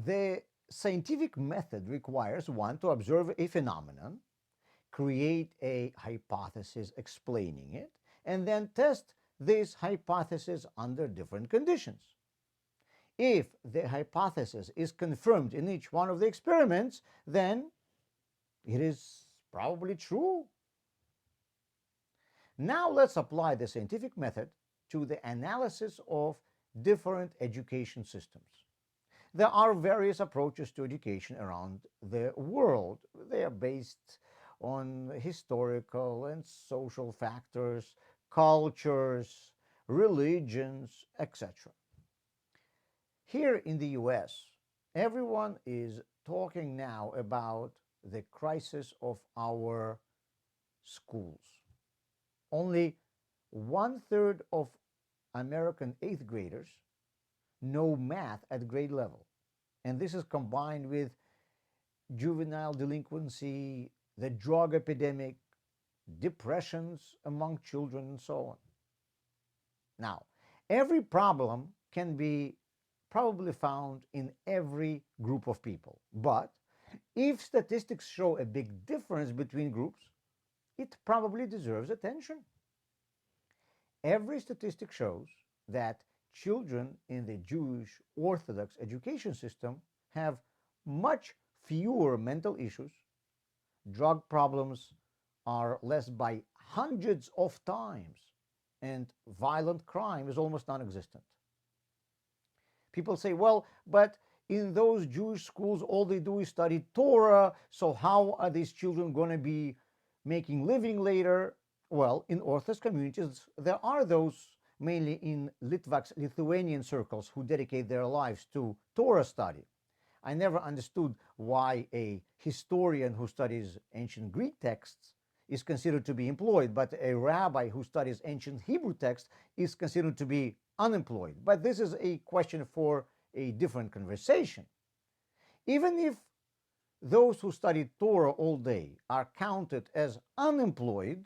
The scientific method requires one to observe a phenomenon, create a hypothesis explaining it, and then test this hypothesis under different conditions. If the hypothesis is confirmed in each one of the experiments, then it is probably true. Now let's apply the scientific method to the analysis of different education systems. There are various approaches to education around the world. They are based on historical and social factors, cultures, religions, etc. Here in the US, everyone is talking now about the crisis of our schools. Only one third of American eighth graders know math at grade level. And this is combined with juvenile delinquency, the drug epidemic, depressions among children, and so on. Now, every problem can be probably found in every group of people. But if statistics show a big difference between groups, it probably deserves attention. Every statistic shows that children in the Jewish Orthodox education system have much fewer mental issues. Drug problems are less by hundreds of times, and violent crime is almost non existent. People say, well, but in those Jewish schools, all they do is study Torah, so how are these children going to be making living later? Well, in Orthodox communities, there are those, mainly in Lithuanian circles, who dedicate their lives to Torah study. I never understood why a historian who studies ancient Greek texts is considered to be employed, but a rabbi who studies ancient Hebrew texts is considered to be unemployed. But this is a question for a different conversation. Even if those who study Torah all day are counted as unemployed,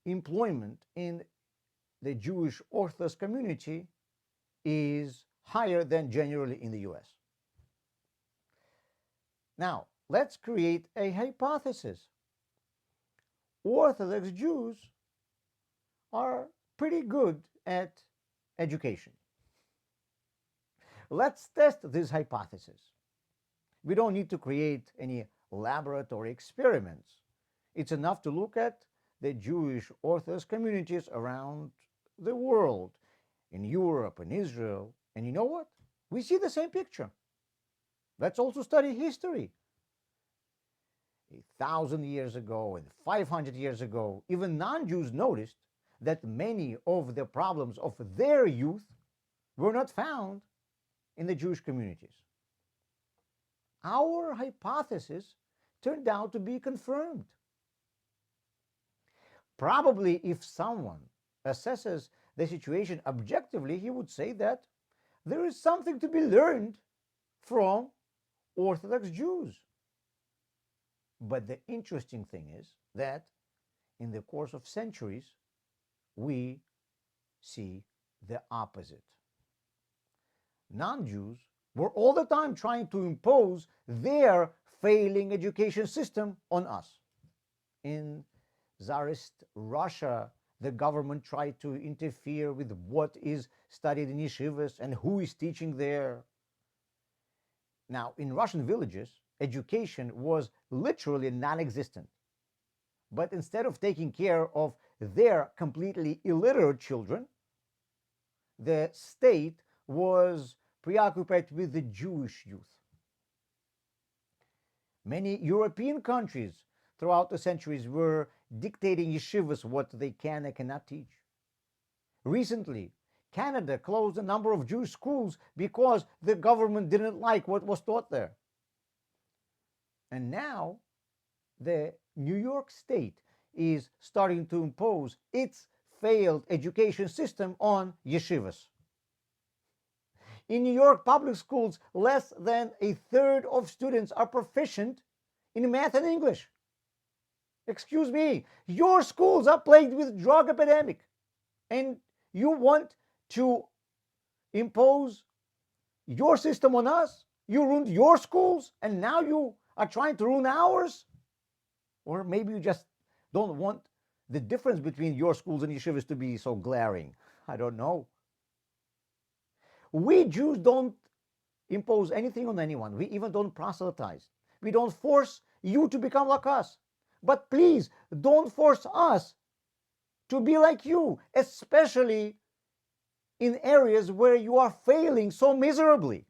employment in the Jewish Orthodox community is higher than generally in the US. Now, let's create a hypothesis. Orthodox Jews are pretty good at education. Let's test this hypothesis. We don't need to create any laboratory experiments. It's enough to look at the Jewish Orthodox communities around the world, in Europe and Israel. And you know what? We see the same picture. Let's also study history. 1,000 years ago and 500 years ago, even non-Jews noticed that many of the problems of their youth were not found in the Jewish communities. Our hypothesis turned out to be confirmed. Probably if someone assesses the situation objectively, he would say that there is something to be learned from Orthodox Jews. But the interesting thing is that in the course of centuries, we see the opposite. Non-Jews were all the time trying to impose their failing education system on us. In Tsarist Russia, the government tried to interfere with what is studied in yeshivas and who is teaching there. Now, in Russian villages, education was literally non-existent. But instead of taking care of their completely illiterate children, the state was preoccupied with the Jewish youth. Many European countries throughout the centuries were dictating yeshivas what they can and cannot teach. Recently, Canada closed a number of Jewish schools because the government didn't like what was taught there. And now, the New York State is starting to impose its failed education system on yeshivas. In New York public schools, less than a third of students are proficient in math and English. Excuse me, your schools are plagued with drug epidemic, and you want to impose your system on us. You ruined your schools, and now you are trying to ruin ours. Or maybe you just don't want the difference between your schools and yeshivas to be so glaring. I don't know. We Jews don't impose anything on anyone. We even don't proselytize. We don't force you to become like us. But please don't force us to be like you, especially in areas where you are failing so miserably.